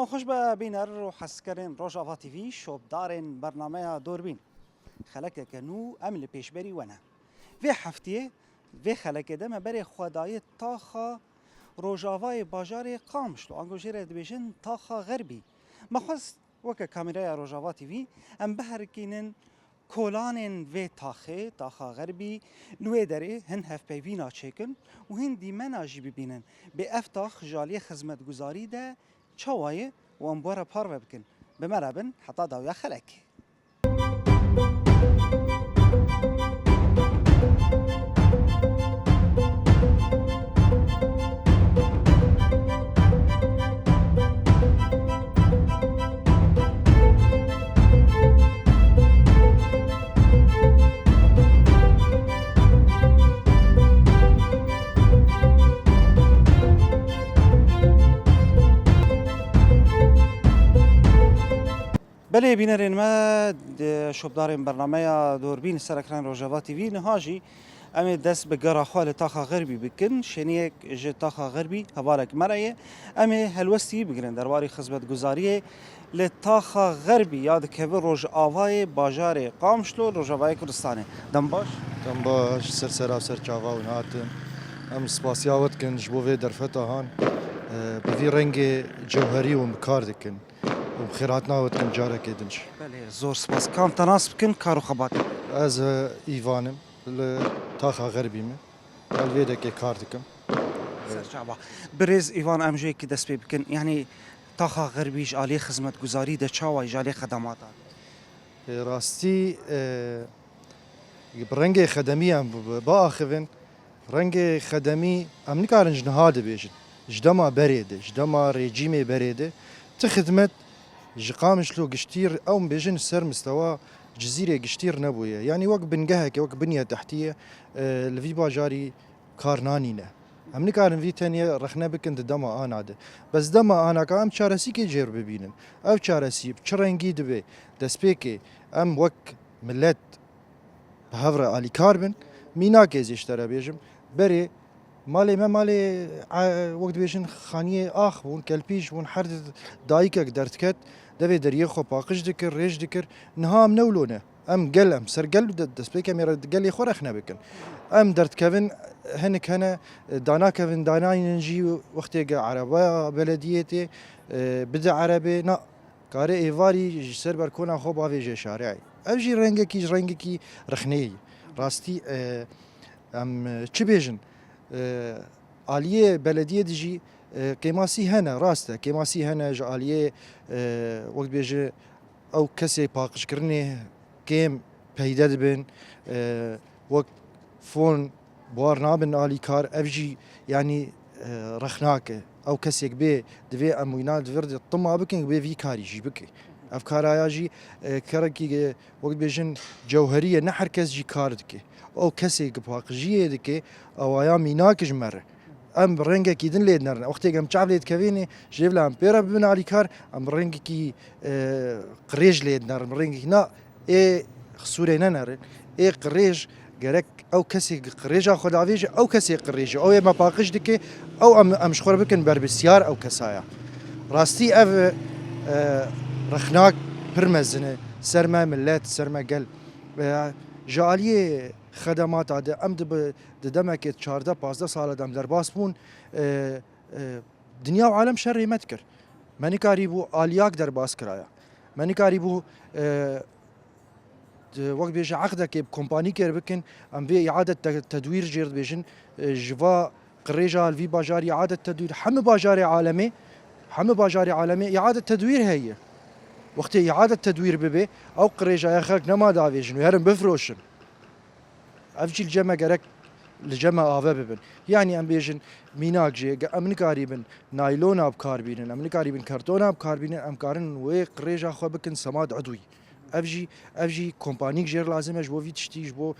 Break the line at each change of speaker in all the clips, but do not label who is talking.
خوش به بینر و حسکرین روژاوا تیوی شوبدارین برنامه دوربین خلک کنو امل پیشبری ونه و هفته و خلک دم بر خدای تاخا روژاوای باجار قامشلو انگوشیر دبیشن تاخا غربی مخص وک کامیرای روژاوا تیوی ام بهرکینن کولانن و تاخا غربی لوی داره هن هف پیوینا چکن و هن دیمنا جی ببینن به افتاخ جالی خدمت گزاری ده چوایه و انبوره پار بکن بمرابن حتا داویا خلک بله بینرین ما شوبدارین برنامه دوربین سرکران روژاوا تیوی نهاجی امی دست به گراخوال تاخا غربی بکن شنیک ج تاخا غربی هوالک مرایه امی هلوستی بگیرن درباره خدمت گزاری لتاخا غربی یاد که روج آوای باجار قامشلو روژاوای کردستانه دم
باش سر چاوا و ناتن ام سپاسیاوت کن جبوه درفتا هان بوی رنگ جوهری و مکار دکن و خیرات ناوت کن جاره کدنش
بله زور سپاس کام تناسب کن کارو خبات
از ایوانم لتاخا غربی من الویده که کار دکم
سرچابا برز ایوان امجی که دست بکن یعنی تاخا غربی جالی خدمت گزاری ده چاوای جالی خدمات
راستی رنگ خدمی هم با آخوین رنگ خدمی هم نکارن جنهاده بیشن جدما بريده جدما ريجيمي بريده تخدمت جقامش لو قشتير او بيجن سر مستوى جزيره قشتير نبويه يعني وقت بنقهك وقت بنيه تحتيه الفي باجاري كارنانينا هم نكارن في تانية رخنا بكن دما انا ده بس دما انا كام چارسي كي جير ببينن او چارسي چرنگي دبي دسبيكي ام وك ملت بهفره علي كاربن مينا كيز اشترى بيجم بري مالي ما مالي وقت بيجن خانية آخ ون كالبيش ون حرد دايكك درتكت دبي دريه خو باقش دكر ريش دكر نهام نولونه ام قل ام سر قل دسبيك ام يرد قل يخور اخنا بكن ام درت كفن هنك هنا دانا كفن دانا ينجي وقت عربية بلديتي بدا عربي نا كاري ايفاري سر بركونا خو بافي شارعي اجي رنگكي رخني راستي ام چه بيجن آلیه بلدیه دیجی کماسی هنه راسته کماسی هنه ج آلیه وقت بیجه او کسی پاکش کرنه کم پیدا دبن وقت فون بار نابن آلی کار افجی یعنی رخناکه او کسی به دوی اموینا دورد طما بکن به وی کاری جی بکی افکار آیاجی کرکی وقت بیجن جوهریه نه هر کس جی کار دکی او کسی که پاکجیه دکی او ایا میناکش مره ام رنگ کی دن لید نرن وقتی کم چابلید کوینی جیبلا ام پیرا ببین علی کار ام رنگ کی قریج لید نرن رنگ نا ای خسوره نرن ای قریج گرک او کسی قریج خود عویج او کسی قریج او ما پاکج دکی او ام شخور بکن بر بسیار او کسایا راستی اف رخناک پرمزنه سرما ملت سرما قل جالیه خدمات عاده ام دمك 14 15 سال دم درباس بون دنیا و عالم شر متکر منی کاری بو آلیاک درباس کرایا منی کاری بو وقت بيجي عقدك بكمباني كير بكن ام في اعاده تدوير جير بيجن جوا قريجا الفي باجاري اعاده تدوير حم باجاري عالمي اعاده تدوير هي وقت اعاده تدوير ببي او قريجا يا خاك نما دافيجن ويرم بفروشن افجي الجمع قرك الجمع آوه ببن يعني ام بيجن ميناك جي ام نكاريبن نايلون اب كاربينن ام نكاريبن كرتون اب كاربينن ام كارن وي قريجا خو بكن سماد عضوي افجي كومبانيك جير لازم جبو في تشتيج بو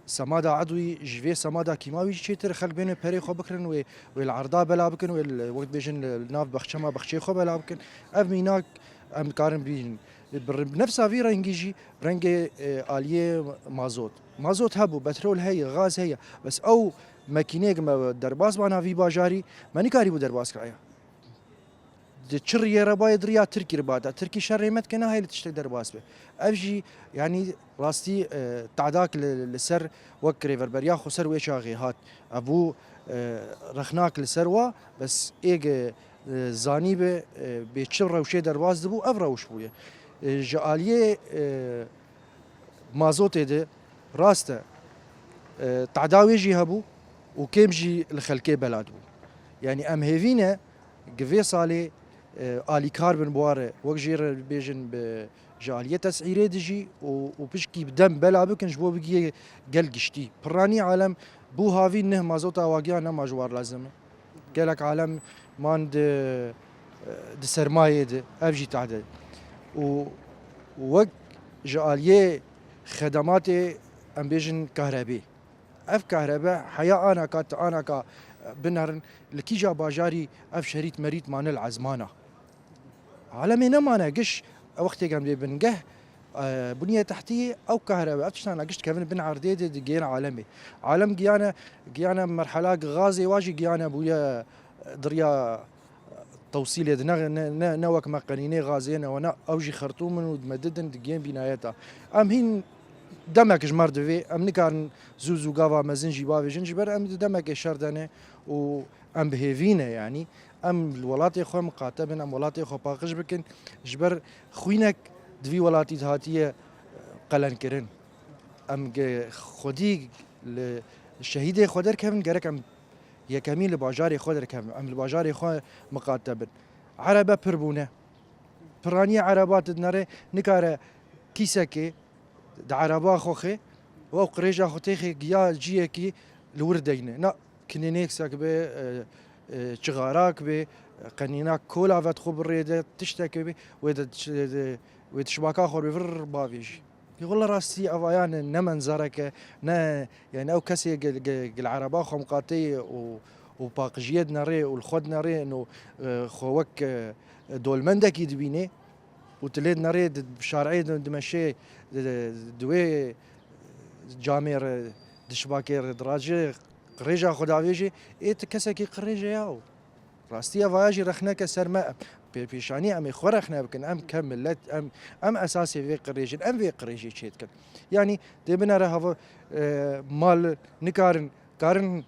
سمادا عضوي جوي سمادا كيماوي شيتر خلق بين بري خو بكرن وي العرضه بلا بكن وقت بيجن الناف بخشما بخشي خو بلا بكن اف ميناك ام كارن بين بنفسها في رنجيجي رنج آلية مازوت هبو بترول هي غاز هي بس او ماكينه درباس بانا في باجاري ماني كاري بو درباس كرايا تشري رباي دريا تركي رباتا تركي شريمت كنا هاي اللي تشتري درباس به افجي يعني راستي تعداك للسر وكري بربريا خو سر ويشاغي هات ابو رخناك لسروا بس ايج زاني به بيتشر وشي درباس دبو افروش بويه جاليه مازوت ده راسته تعداوي جي هبو وكيم جي الخلكي بلاد بو يعني ام هيفينا قفي صالي آلي كاربن بواره وكجير بيجن بجالية تسعيري دجي وبشكي بدم بلا بكن جبو بقي قل قشتي براني عالم بو هافي نه مازوتا واقيانا ما جوار لازمه قالك عالم مان دي سرماية دي افجي تعدل ووك جالية خدمات ام بيجن كهربي اف كهرباء حياة انا كا بنهرن لكي جا باجاري اف شريط مريت مان العزمانه عالمي نمانا قش وقت كان بنقه بنيه تحتيه او كهرباء افتشنا قشت كيفن بن عرديد جينا عالم جيانا مرحله غازي واجي جيانا بويا دريا توصيل نوك مقنيني غازينا وانا اوجي خرطوم ودمددن دجين بنايتها ام هين دمك جمر دوي ام نكارن زوزو غافا مزنجي بافي جنجبر ام دمك شردنه و ام بهيفينا يعني ام الولاتي خو مقاتبن ام ولاتي خو باقش بكن جبر خوينك دوي ولاتي هاتيه قلن كرن ام خودي الشهيد خودر كم جرك ام يا كميل باجاري خودر كم ام الباجاري خو مقاتبن عربه بربونه براني عربات نره نكاره كيسكي دعربا خوخي وقريجا خوتيخي جيا جيكي الوردينه نا كنينيكسك به شغاراك به قنيناك كولا فتخو بالريده تشتكي به ويتشباكا خور بفر بافيش يقول راسي افايان نمنزرك نا يعني او كسي العربا خو مقاتي وباقجيد ناري والخد ناري انه خوك دول مندك يدبيني وتليد نريد بشارعي دمشي دوي جامير دشباكير دراجي قريجا خداويجي ايت كسكي قريجا ياو راستي فاجي رخناك سرما بيشاني ام خرخنا بكن ام كملت ام اساسي في قريجي ام في قريجي شيتكن يعني دبنا راه مال نكارن كارن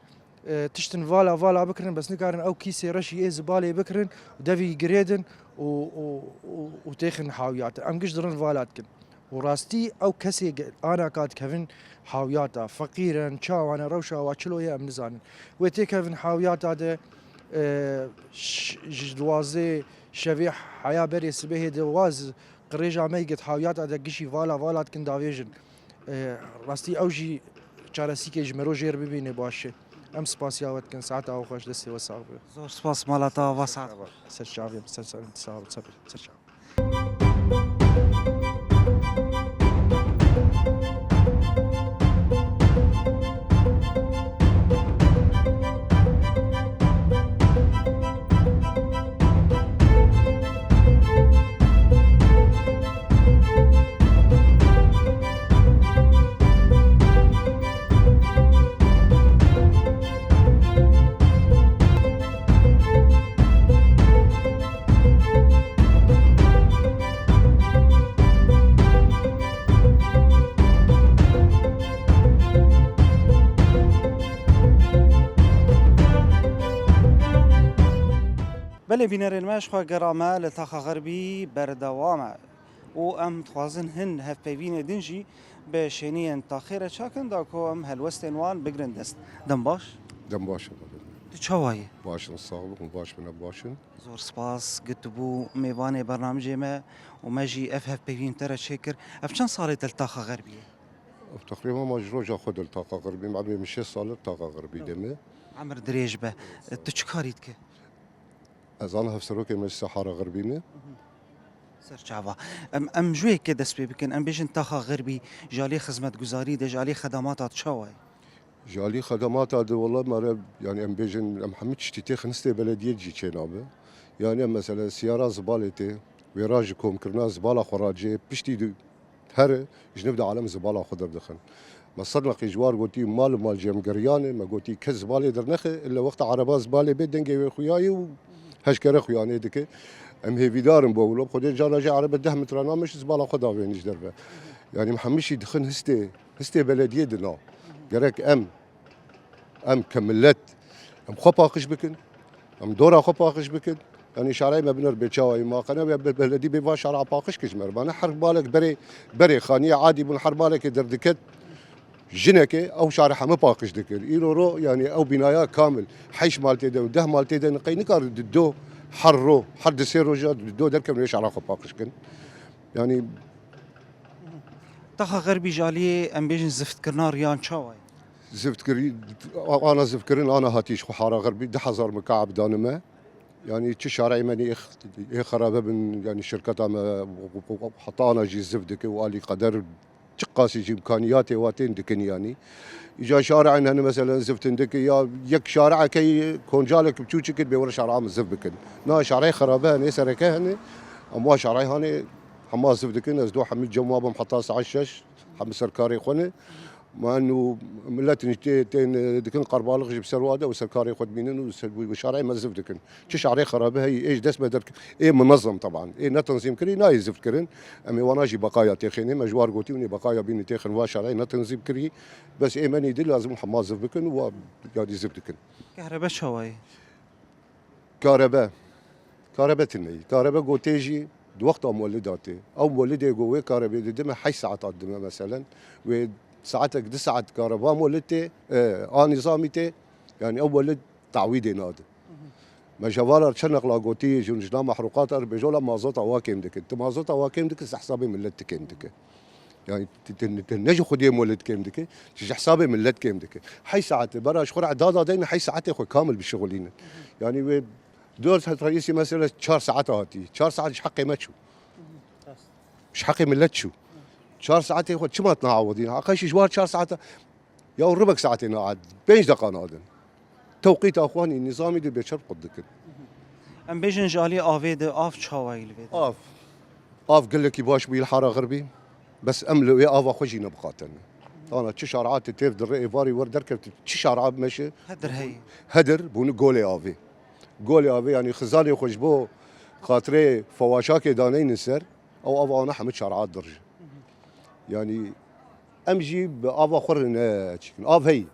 تشتن فالا بكرن بس نكارن او كيسي رشي زبالي بكرن ودافي جريدن وتاخن حاويات ام قشدرن فالاتكن وراستي او كسي انا كاد كفن حاوياتا فقيرا تشاو انا روشا واتشلو يا امنزان وتي كفن حاويات هذا جوازي شبيح حياه بري سبيه دواز قريجا ميقت حاويات هذا قشي فالات كن دافيجن راستي اوجي چارسيكي جمرو جير ببيني باشه ام سپاسیاوت کن ساعت او خوش دستی و صاحب
زور سپاس مالتا و ساعت
سرچاویم سرچاو
بله بینرین ماش خو گرامه لتاخ غربی بردوامه و ام توازن هن هف پیوین دنجی به شنین تاخیر چاکن دا کو ام هلوستن وان بگرن دست دم باش
دم باشه
چوایی
باشن صاحب باش من باشن
زور سپاس گتبو میوان برنامج ما و ماجی اف پیوین تر شکر اف چند سال تلتاخ غربی
تقريبا مجروجة خد الطاقة غربي مع مشي صار الطاقة غربي دمه
عمر دريج به تشكاريت که
أظنها في سروكي من الصحراء غربية
سرچاوا ام جوی که دست بکن ام بیشن تاخا غربی جالی خدمت گزاری ده جالی خدمات چاوای
جالي خدمات هذا والله ما يعني ام بيجن ام حمد شتيتي خنستي بلدية جي تشينابه يعني مثلا سيارة زبالتي ويراجكم كرنا زبالة خراجي بشتي هر جنبدا عالم زبالة خضر دخن ما صرنا جوار قلتي مال جيم قريانه ما قلتي كزبالة درنخه الا وقت عرباز زبالة بيت دنجي خوياي وهشكره خوياني دك ام هيفي دارم بولو خودي جانا جا عرب 10 متر انا مش زباله خدا وينش دربه يعني محمش يدخن هستي بلديه دنا جرك ام كملت ام خباقش بكن ام دورا خباقش بكن يعني شارعي ما بنر بيتشاوي ما قنا بلدي بيفا شارع باقش كشمر ما حرب بالك بري خانيه عادي بن حرب بالك دردكت جنكه او شارع ما باقش دكر ايرو يعني او بنايه كامل حيش مالتي ده مالتي ده نقي نكار ددو حرو حد سيرو جاد ددو دركم ليش على خباقش كن يعني
تاخا غربي جاليه ام بيجن زفت كرنا ريان شاوي
زفت كري انا زفت كرين انا هاتيش حاره غربي 10,000 مكعب دانما يعني تش شارعي ماني خرابه من يعني الشركات حطانا جي زفدك والي قدر تقاسي جي امكانياتي واتين دكن يعني اجا شارع ان انا مثلا زفت عندك يا يك شارع كي كونجالك بتشوشك بيور شارع من زفبكن نا شارعي خرابه هني سركه هني اما شارعي هاني حما زفدكن ازدو حمد جواب محطاس عشش حم سركاري خونه مع انه ملات تين دكن قربالغ جيب سرواده وسركاري خد منين وشارعي ما زفت دكن تش شارعي خرابه هي ايش دس بدرك ايه منظم طبعا ايه نتنظيم كري ناي زفت كرين امي وناجي بقايا تخيني مجوار قوتي وني بقايا بيني تخن وا شارعي نتنظيم كري بس ايه ماني دي لازم حما زفت دكن وقاعد يزفت دكن
كهرباء شاوي
كهرباء تني كهرباء قوتيجي وقت مولداتي او مولدي قوي كهرباء دم حي ساعات قدمه مثلا ساعتك 9 ساعات كهرباء مولدتي نظاميتي يعني اول تعويدي نادي ما جوالا تشنق لاغوتي جنجنا محروقات بجولا مازوت اواكم دك انت مازوت اواكم دك حسابي ملت كيم دك يعني تنجي خدي مولد كيم دك تجي حسابي ملت كيم دك حي ساعات برا شخور عدادا دين حي ساعات اخو كامل بالشغلين يعني دور رئيسي مثلا 4 ساعات هاتي 4 ساعات ايش حقي ما تشو ايش حقي ملت شو 4 ساعات ياخذ شو ما تنعوضين اقل شيء جوار 4 ساعات يا ربع ساعتين قاعد 5 دقائق نادن توقيت اخواني النظامي دي بشرط قدك
ام بيجن جاليه افيد اف شاوي الفيد
اف قال لك باش بي الحاره غربي بس امل يا افا خوجي نبقاتن انا تش شارعات تير دري فاري ور دركب تش شارعات ماشي هدر بون قولي افي يعني خزاني خوجبو خاطري فواشاكي دانين السر او افا انا حمد شارعات درجه يعني امجي بافا خرنا هي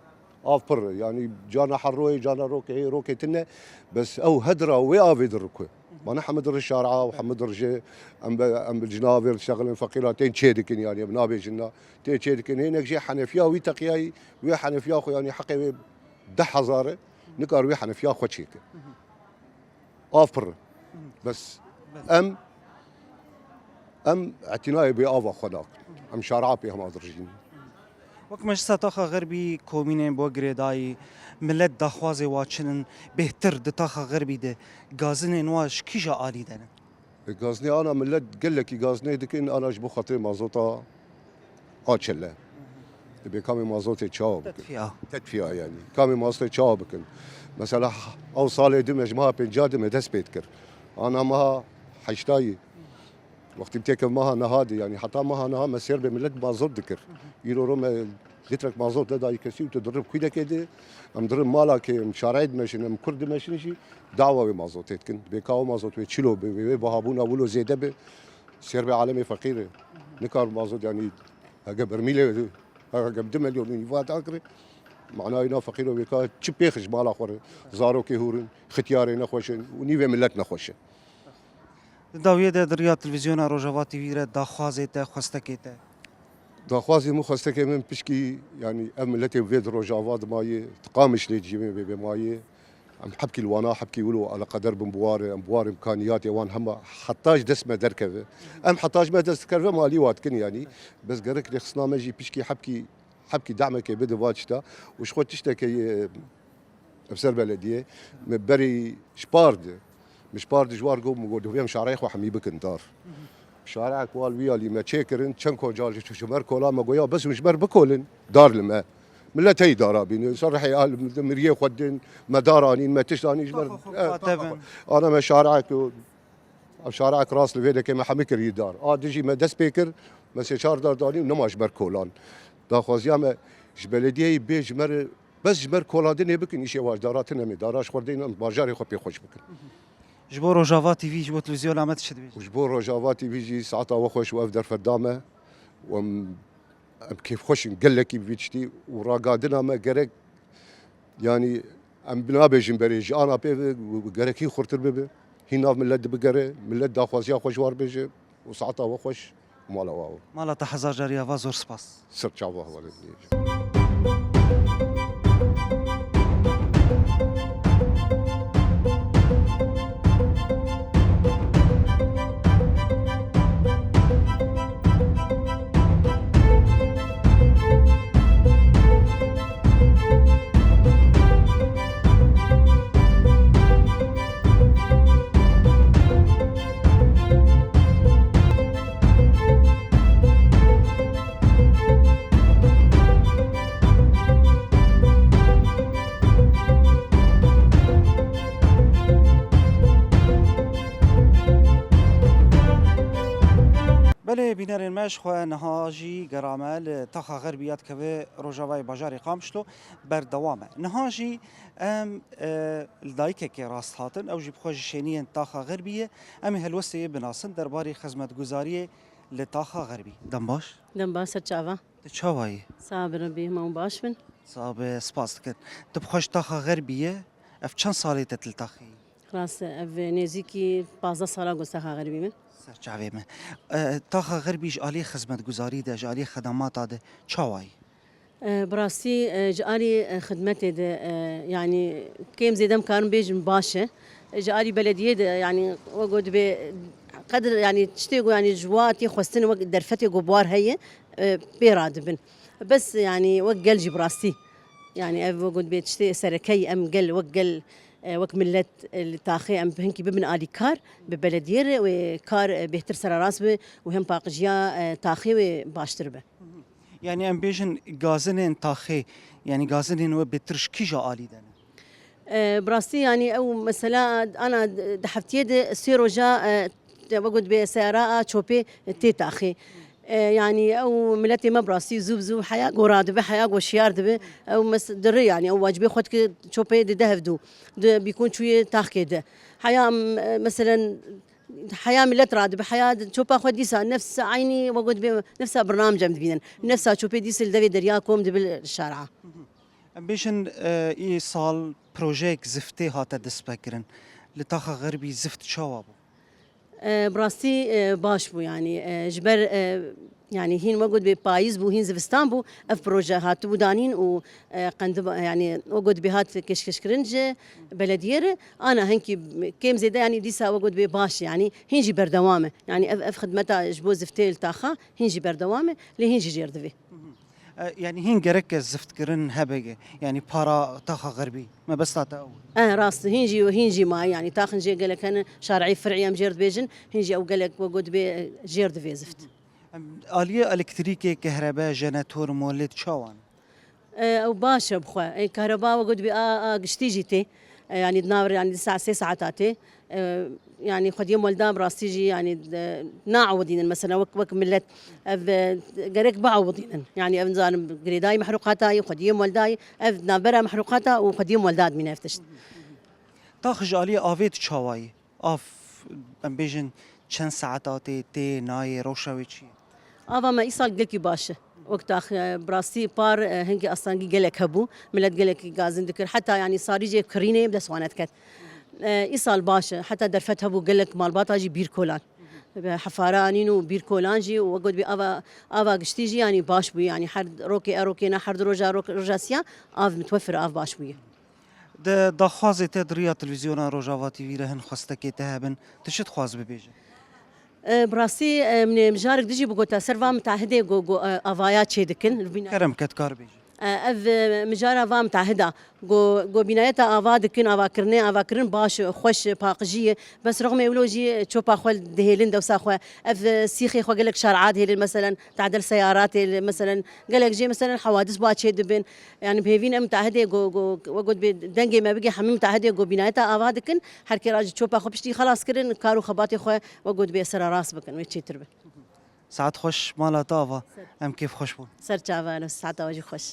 بر يعني جانا حروي جانا روكي تنا بس او هدره ويا في دركو ما حمد الشارعه وحمد رجي ام بالجنابر شغل فقيرتين تشيدكن يعني بنابي جنا تشيدكن هنا جي حنفيا وي تقياي وي حنفيا خو يعني حقي 10,000 نكار وي حنفيا خو تشيك بر بس ام اعتنائي بافا خناق ام شارعه بهم ادرجين
وەک مەجلسا تاخا غەربی کۆمینێن بۆ گرێدایی ملت داخوازێ واچنن بهتر د تاخا غەربی د گازنên واش کیژە عالی دەنن
غازني انا ملت قال لك غازني دكن انا جبو خاطر مازوطه قاتشله تبي كامي مازوتي تشاو تدفئه يعني كامي مازوتي تشاو بكن مثلا او صالي دمج ما بنجاد ما دس بيتكر انا ما حشتاي وقت بتاكل ماها نهادي يعني حتى ماها نها مسير بملت مازوت ذكر يرو ما لترك مازوت لدا يكسي وتدرب كده كده ام درب مالك مشارعد ماشين ام كرد ماشين شي دعوه بمازوت كنت بكاو مازوت وتشيلو بهابونا ولو زيده سير بعالمي فقير نكار مازوت يعني هجا برميله هجا بدمل يوم يفات اكري معناه ينا فقير وبكا تشبيخش مال اخر زارو كيهورن ختياري نخوشن ونيفي ملت نخوشه
داویه د دریا تلویزیونا روجاوا تیوی را داخوازه ته خوستکه ته
داخوازي مو خاصة من بشكي يعني املتي فيد روجافاد ماي تقامش لي تجيبي بماي عم حبكي الوانا حبكي ولو على قدر بمبوار امكانياتي وان هم حطاج دسمه دركبه ام حطاج ما دس كرفه مالي واتكن يعني بس قرك لي خصنا ماجي بشكي حبكي دعمك بده واتشتا وش خد تشتكي بسر بلديه مبري شبارد مش بارد جوار قوم وقول ويا مشاريخ وحمي بكن دار شارعك والويا اللي ما تشيكرن تشنكو جال شمر كولا ما قويا بس مش بر بكولن دار لما ملا تي دارا بين صرح قال مريه خدن ما دارانين ما تشاني جبر انا ما شارعك راس الفيدا كما حمكر يدار دجي ما دس بيكر ما شار دار داني ونما جبر كولان دا خوازيا ما بلديه بيجمر بس جمر كولادين بكن شي واش داراتنا مي داراش خردين باجاري خو بي خوش بكن
جبو روجافا تي في جبو تلفزيون عملت شد بيجي
وجبور رجافاتي بيجي ساعتها وخوش وافدر فدامه وم كيف خوش نقلك كيف بيجتي وراقادنا ما قرق يعني ام بنابجن بريج انا بي قرقي خرتر بي هنا من لد بقره من لد اخوازيا خوش وار بيجي وساعتها وخوش مالا واو
مالا تحزار جاريا فازور سباس
سرچا واه ولا
بله بینرین مش خو نهاجی گرامل تاخا غربیات که روجاوای بازاری قامشلو بردوامه نهاجی ام لایک که راست هاتن او جیب خوش شینین تاخا غربیه ام هلوسته بناسن درباری خدمت گزاری لتاخا غربی دم باش
دم باسر چاوا
چاوایی
صابر به ما باش بن
صاب سپاس کن تو خوش تاخا غربیه اف چند سالی تتلتاخی
خلاص اف نزیکی 15 سالا گسته غربی من
سرچاوی من تاخا غربیش عالی خدمت گزاری ده جالی خدمات ده چاوایی
براسي جاري خدمتي ده يعني كيم زيدم كان بيجن باشا جاري بلديه ده يعني وقعد بقدر يعني تشتيقوا يعني جواتي خوستني وقت درفتي قبوار هي بيراد بن بس يعني وقل جي براسي يعني وقعد بتشتي سركي ام قل وقل وك ملت التاخي ام هنكي ببن الي كار ببلدير وكار بيهتر سر راس وهم باقجيا تاخي وباشتر به
يعني ام بيجن غازنين تاخي يعني غازنين وبترش كيجا عالي دنا
براستي يعني او مثلا انا دحفت يد سيرو جا بقعد بسيارة شوبي تي تاخي يعني او ملتي ما براسي زوب حياة قراد بحياة وشيار دبي او مس دري يعني او واجبي خدك شوبي دهف دو بيكون شويه تاخي ده حياة مثلا حياة ملت راد بحياة شوبا خد ديسا نفس عيني وقعد نفس برنامج مدبينا نفسها شوبي ديس الدبي درياكم دبل الشارع
ام بيجن اي صال بروجيك زفتي هاتا دسبكرن لتاخا غربي زفت شوابو
براستي باش بو يعني جبر يعني هين وجود ببايز بو هين زفستان بو اف بروجه هات ودانين وقند يعني وجود بهات كشكش كرنج بلديره انا هنكي كيم زيدا يعني ديسا وجود بباش يعني هنجي بردوامه يعني اف خدمتها جبو زفتيل تاخا هنجي بردوامه لهنجي جيردفي
يعني هين جرك زفت كرن هبجة يعني بارا تاخا غربي ما بس تاتا
راس هنجي ما يعني تاخن جي قال لك انا شارعي فرعي ام جيرد بيجن هنجي او قال لك وجود بجيرد في زفت
آلية إلكتريكية كهرباء جناتور مولد شوان
او باشا بخوا كهرباء وجود قشتي جيتي يعني دناور يعني الساعه 6 ساعات يعني خد يوم ولدان براستيجي يعني ناعودين مثلا وك ملت قريك بعوضين يعني افنزان قريداي محروقاتاي وخد يوم ولداي اف نابرا محروقاتا وخد يوم ولداد من افتشت
تاخج آلية آفيت شواي آف ام بيجن چند ساعات تي ناي روشاوي چي
افا ما يصال قلكي باشا وقت براستي بار هنكي اصلا قلك هبو ملت قلك غازن ذكر حتى يعني صار يجي كرينه يبدا سوانت كت ايصال باشا حتى درفت هبو قلك مال باطاجي بير كولان حفارانين وبير كولانجي وقعد افا قشتيجي يعني باش بو يعني حد روكينا حد روجاسيا اف متوفر اف باش بو
دا خوازي تدريا تلفزيون روجافا تي في لهن خستكي تهبن تشد خواز ببيجن
براسي من مجارك دجي بقولتا سرفا متعهده جو افايات شيدكن
كرم كتكار بيجن
اف مجارا فام متعهده جو بنايتا افادكن افاكرن باش خوش باقجيه بس رغم اولوجي تشوبا خول دهيلن دوسا خو اف سيخي خو قالك شارعات هيل مثلا تعدل سيارات مثلا قالك جي مثلا حوادث باتشي دبن يعني بهيفين متعهده جو وقد دنجي ما بقي حميم متعهده جو بنايتا افادكن حركي راج تشوبا خو بشتي خلاص كرن كارو خباتي خو وقد بيسر راس بكن ويتشي تربه
ساعات خوش مالا طافا ام كيف خوش بون
سر تشافانو ساعات واجي خوش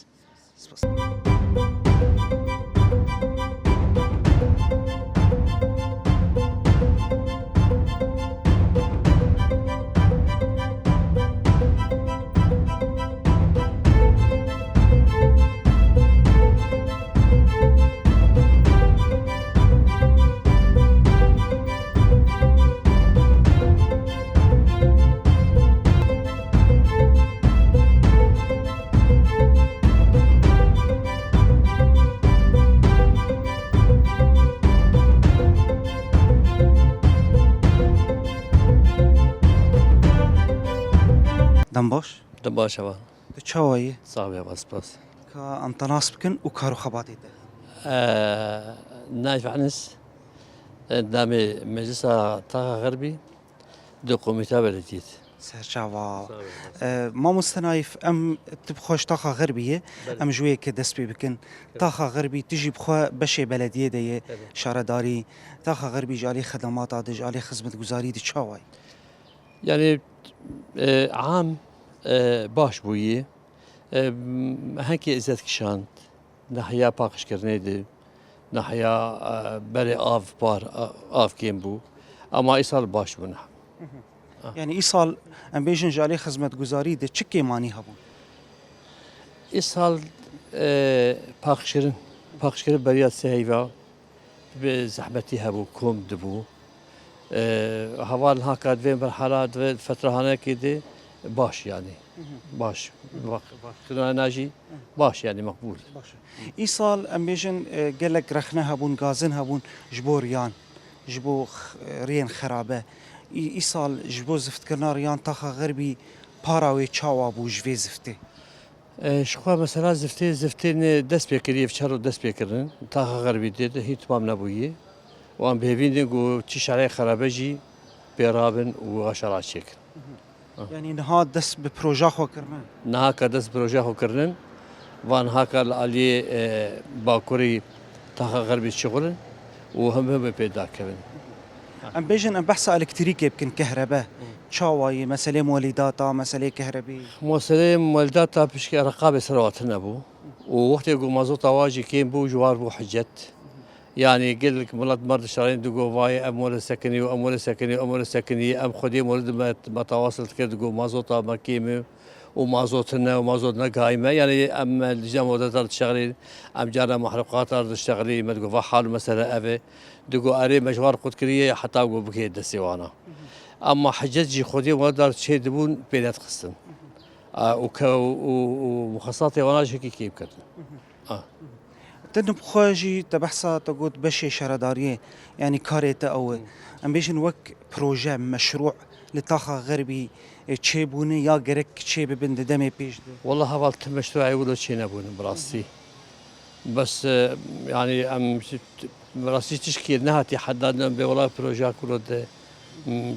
دنباش
دباشة با
تشاوي
صعبة بس بس
كأنطناس بكن وكارو خباتي ده
نايف عنس دامي مجلس طاقة غربي دو قوميتا بلديت
سرچاوا ما مستنايف ام تبخوش طاقة غربية ام جوية كدسبي بكن طاقة غربي تجي بخوا بشي بلدية دي شارداري طاقة غربي جالي خدمات عاد جالي خدمة گزاري دي تشاوي
يعني عام باش بوية هنكي ازات كشانت نحيا باقش كرنيدي نحيا بري آف بار آف كيم بو اما ايصال باش بو نحن
يعني ايصال ام بيجن جالي خدمة گزاري دي چكي ماني هبون
ايصال باقشكرن بريات سهيفا بزحمتي هبو كوم دبو هوال هاكا دوين مرحلة دوين فترة هنا كده باش يعني باش خلونا ناجي باش يعني مقبول
ايصال ام بيجن قالك رخنا هبون غازن هبون جبو ريان جبو ريان خرابة ايصال جبو زفت كرنا ريان طاقة غربي باراوي تشاوا بو جوي زفتي
شخوا مثلا زفتين دست بكري يفشروا دست بكرن طاقة غربي ديد هي تمام نبويه وان بهفين دينقو تشيش عليه خرابجي بيرابن وغشرات شكل
يعني نهاد دس ببروجا خو كرمان
نهاكا دست بروجه خو كرنن وان هاكا الالي باكوري طاقة غربي شغلن وهم بيدا كبن
ام بيجن ام بحث الكتريكي يمكن كهرباء تشاواي مسألة مولداتا مسألة كهربي
موسلم والداتا بشكي رقابة سرواتنا بو ووقت يقول مازوطا واجي كين بو جوار بو حجت يعني قل لك مولد مرد شهرين دقوا فاي امور سكني وامور سكني وامور سكني ام خدي مولد ما تواصلت كده دقوا مازوطا مكيمه ومازوتنا ومازوتنا قايمه يعني ام الجامعه ودار تشتغلي ام جانا محروقات ارض تشتغلي ما تقوا حال مثلا افي دقوا اري مجوار قد كريه حتى قوا بكي دسيوانا اما حجتجي خدي ودار شيء دبون بينات قسم ومخصصاتي وانا شكي كيف كده
تنب خواجي تبحثا تقول بشي شرداريه يعني كاريتا او ام بيجن وك بروجا مشروع لطاقة غربي تشيبوني يا جرك تشيب بند دمي بيج
والله هبالت مشروعي ولا شيء نبون براسي بس يعني ام براسي تشكي نهاتي حددنا والله بروجا كله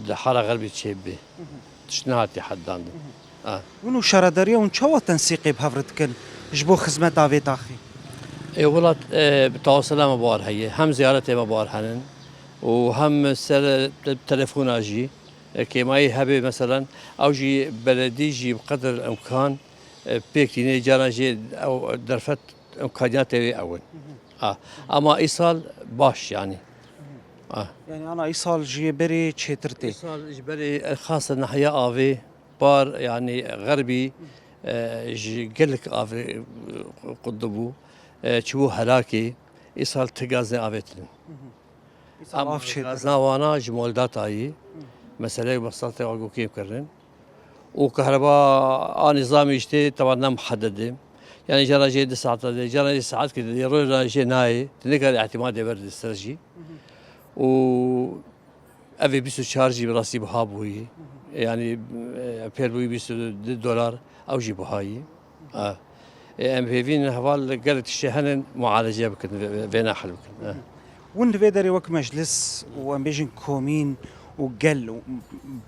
ده حاره غربي تشيبي تشنهاتي حددنا
ونو شرداريه ونشوا تنسيقي بهفرتكن جبو خدمة دافي تاخي
اي والله بتواصل ما بار هي هم زيارتي ما بار حنن وهم تليفون اجي كيما يهبي مثلا او جي بلدي جي بقدر الامكان بيكتيني جانا جي او درفت امكانياتي اول اما ايصال باش يعني
يعني انا ايصال جي بري تشيترتي
ايصال اجباري خاصه ناحيه افي بار يعني غربي جي قلك افي قدبو چو هلاکی ایسال تگازن آویتن. اما تگازن وانا جمالدات آیی مسئله بساطه آگو کیم کردن. و كهرباء نظامي اشتي طبعا محدده يعني جرى جي 9 ساعات جرى ساعات كده يروح جي ناي تنقل اعتماد برد استرجي و افي بيسو شارجي براسي بهابوي يعني بيربوي بيسو $2 او جي بهاي ام في فين هوال قالت الشهن معالجه بكن بين حل بكن
وين فيدري وك مجلس وامبيجن كومين وقل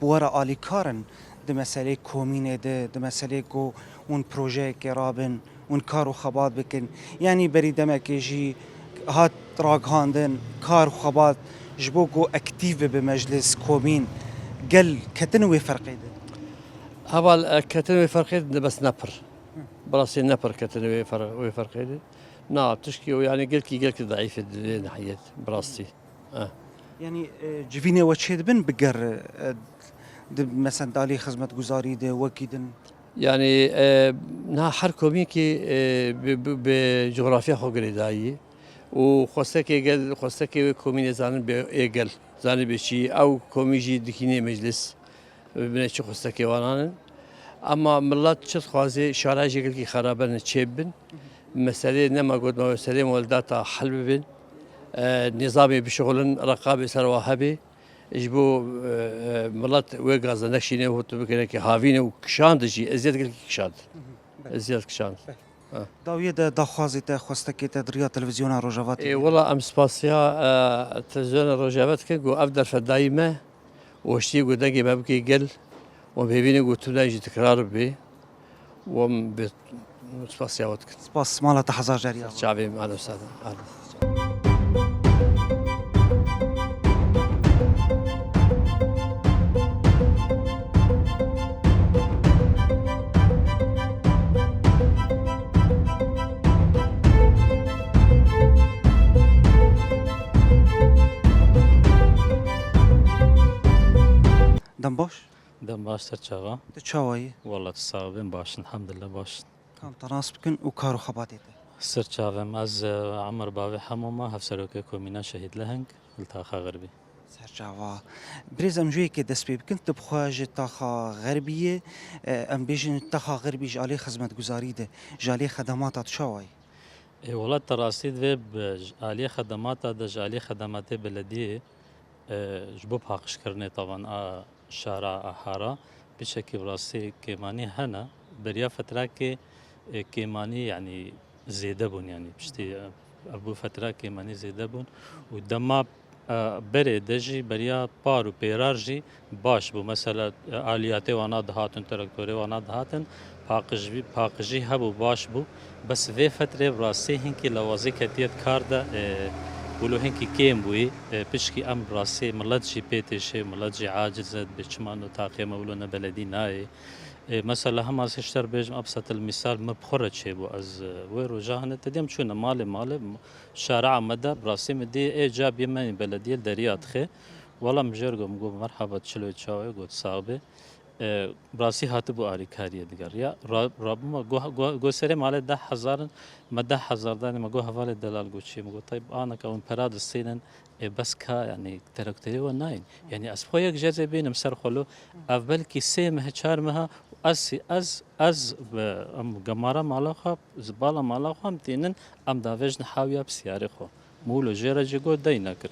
بورا آلي كارن ده مسألة كومينة ده مسألة كو ون بروجي كرابن ون كارو خبات بكن يعني بريدمك يجي هات راق هاندن كار خبات جبوكو اكتيف بمجلس كومين قل كتنوي فرقي ده
هوال كتنوي فرقي ده بس نبر براسي نبر كتنوي فرقي ده نعم تشكي يعني قلت ضعيف ناحية براسي
يعني جفيني وتشيد بن بقر مثلا دالي خدمة گزاري ده وكيدن
يعني نا حركوميكي بجغرافيا خو قريداي وخوستكي كوميني زانن بيقل زانن بشي او كوميجي دكيني مجلس بنشي خوستكي وانان اما ملات شت خوازي شاراجي قلكي خرابن تشيبن مسألة نما قلت مسألة ولداتا حل بن نظامي بشغل رقابة سروها بي جبو ملت ويغاز نكشينه هو تبكي كي هافينه وكشاند جي ازيد قال كشاند ازيد كشاند
داویه ده دخوازی ته خواسته که تدریا تلویزیون روجاوا
اي والله ام سباسيا تلفزيون روجافات كو افضل فدايمه وشتي قدامي بابكي قل وبيبيني قلت له يجي تكرار بي وم سباسيا وتك
سپاس مالا تحزار جاریا
شعبي مع الاستاذ
دم باش
دم باش ترچاوا
ته چاوایی
والله تصاوبين باش الحمد لله باش
کام تناس بکن و کارو خباتی ته
سرچاوم از عمر باوي حموما هفسروك كومينا شهيد لهنگ التاخا غربي
سرچاوا بریز ام جوی که دست پی بکن تبخواج تاخا غربیه ام بیجن تاخا غربی جالی خدمت گزاری ده جالی خدمات چاوایی
والله التراصيد في آلية خدمات آلية خدمات بلدية جبو بحقش كرني طبعا شارع أحارة بشكل راسي كيماني هنا بريا فترة كيماني يعني زيادة بون يعني بشتي أبو فترة كيماني زيادة بون ودما بري دجي بريا بارو بيرارجي باش بو مثلا آلياتي وانا دهاتن تراكتوري وانا دهاتن باقجي هبو باش بو بس في فترة براسي هنكي لوازي كتيت كاردا ولو هنكي كيم بوي بشكي أم براسي ملتجي بيتشي ملتجي عاجزة بشمانو تاقيمة ولونا بلدي ناي مثلا هم از اشتر بيجم ابسط المثال مبخرة شيبو از ويرو جاهنة تديم شونا مالي شارع مدى براسي مدي ايجاب يماني بلدية دريات خي والله مجرقو مقول مرحبا تشلو تشاوي قلت صعبه براسي هاتبو آري كارية دقار يا رابما قو سري مالي 10,000 ما 10,000 داني ما قو هفالي دلال قو شي مقول طيب انا كون براد السينن بس كا يعني تركتري وناين يعني اسبوعك جازي بين مسر خلو افبلكي سيمه چارمها از ام جمارة مالاخا زبالة مالاخا متينن ام دافج نحاويا بسياري خو مولو جيرا جيگو دينا كر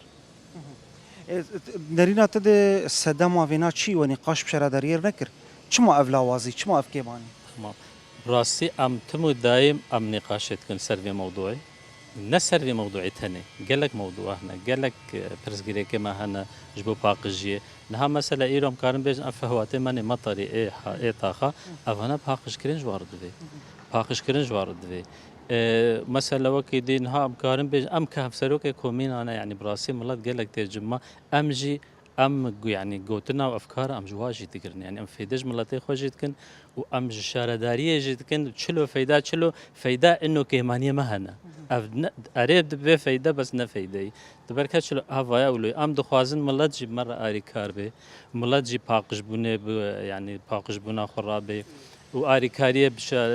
نرینا تده صدام وینا چی و نقاش بشرادریر نکر چما اولا وازی چما اف کیمانی
تمام راسي ام تمو دايم ام نقاشات كن سرفي موضوعي نسرفي موضوعي تاني قالك موضوع هنا قالك برسقري كما هنا جبو باقجيه نها مثلا ايروم كارن بيج افهواتي ماني مطري اي طاخه افنا باقج كرنج وارد في باقج كرنج وارد في مثلا وكي دي نها كارن بيج ام كهف سروك كومين انا يعني براسي ملات قالك ترجمه امجي ام يعني قوتنا وافكار ام جواجي تقرن يعني ام فيدج ملاتي خوجي تكن وام شارداريه جتكن تشلو فايده انه كيمانيه مهنا اريد به فايده بس نه فايده تبركه شلو هوايا ولي ام دخوازن ملات جي مره اري كار به ملات جي باقش بونه يعني باقش بونه خرابه واري كاريه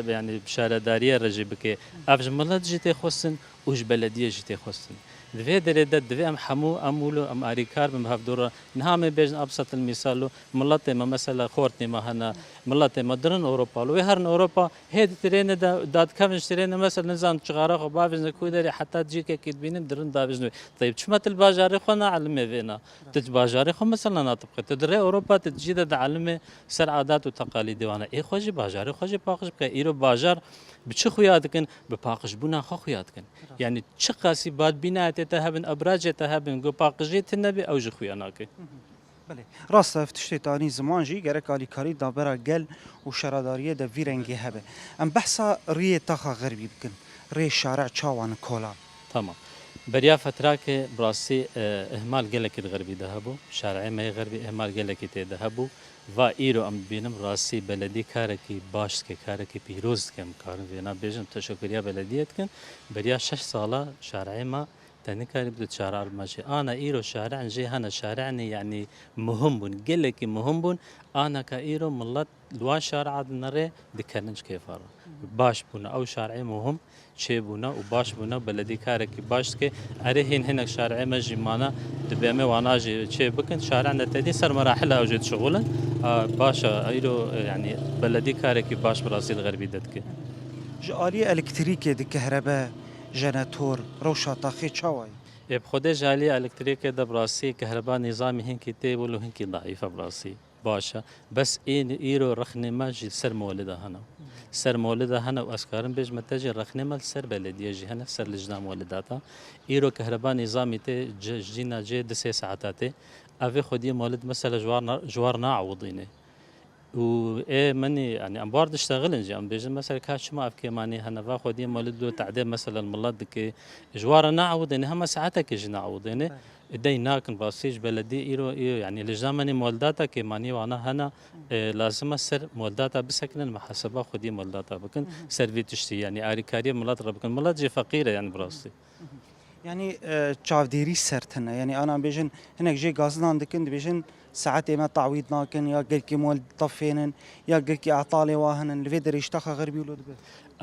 يعني بشارداريه رجبك افج ملات جي تخصن وج بلديه جي تخصن دفي دريدة دفي ام حمو امولو ام اريكار بمهاف دورة نهامي بيجن ابسط المثال ملاتي ما مثلا خورتني ما هنا ملاتي ما درن اوروبا لو هرن اوروبا هيد ترين داد كافنش ترين مثلا نظام تشغارة خو بافز كودري حتى تجيك اكيد بينم درن دافز طيب شمت الباجاري خو نعلمي فينا تتباجاري خو مثلا ناطبق تدري اوروبا تجيد تعلمي سر عادات وتقاليد وانا اي خوجي باجاري خوجي باقش بك ايرو باجار بچه خویادکن به پاقش بنا خو خویادکن یعنی چه قاسی باد بنا تهبن ابراج تهبن گو پاقجی تنبی اوج خویاناکه
بله راست افتشتی تانی زمان جی گرک آلی کاری دابرا گل و شراداریه ده ویرنگی هبه ام بحثا ریه تاخا غربی بکن ریه شارع چاوان کولا
تمام بريا فتراك براسي اهمال قلك الغربي ذهبوا شارعي ما غربي اهمال قلك تذهبوا و ایرو ام بینم راستی بلدی کارکی باش که کارکی پیروز کم کارن وینا بیشم تشکریا بلدیت کن بریا 6 ساله شارع ما تاني كاري بدو شارع الماشي انا ايرو شارع نجي هنا شارعني يعني مهم بون قلك مهم بون انا كايرو ملت لوان شارع نري دكرنج كيفار باش بونا او شارعي مهم چه بونا و باش بونا بلدی کارکی باش که اره هناك شارعي ما جمانا دبيمه وانا جي چه بكن شارعنا تدي سر مراحل اوجد شغلا باشا ايرو يعني بلدي كاركي باش براسي الغربي دتك
جالي الكتريكي دي كهرباء جنراتور روشا طاخي چاوي
بخود جالي الكتريك ده براسي كهرباء نظامي هنكي تيبل وهنكي ضعيفه براسي باشا بس ايرو رخنما جي سر مولدها هنا سر مولدها هنا واسكارن بيج متجي رخنما سر بلديه جي هنا سر لجنه مولداتها ايرو كهرباء نظامي تي جينا جي 6 ساعات افي خدي مولد مثلا جوارنا عوضيني و ايه ماني يعني ام بارد اشتغل نجي ام بيجي مثلا كاش ما افكي ماني هنا باخذ يم ولد تعدي مثلا ملاد كي جوار نعوض انها ما ساعتك يجي نعوض يعني ديناك باسيج بلدي ايرو يعني لجامني مولداتا كي ماني وانا هنا لازم اسر مولداتا بسكن محاسبه خدي مولداتا بكن سيرفي تشتي يعني اري كاري ملاد ربكن ملاد جي فقيره يعني براسي
يعني چاودێری سەرتنە یعنی ئاان بێژن هەنێک ژێ گازنان دکن دەبێژن ساعت ئێمە تاوید ناکەن یا گەرکی مۆل تەفێنن یا گەرکی ئاتاڵێ واهنن لەوێ دەریشتەخە غەربی ولود بێت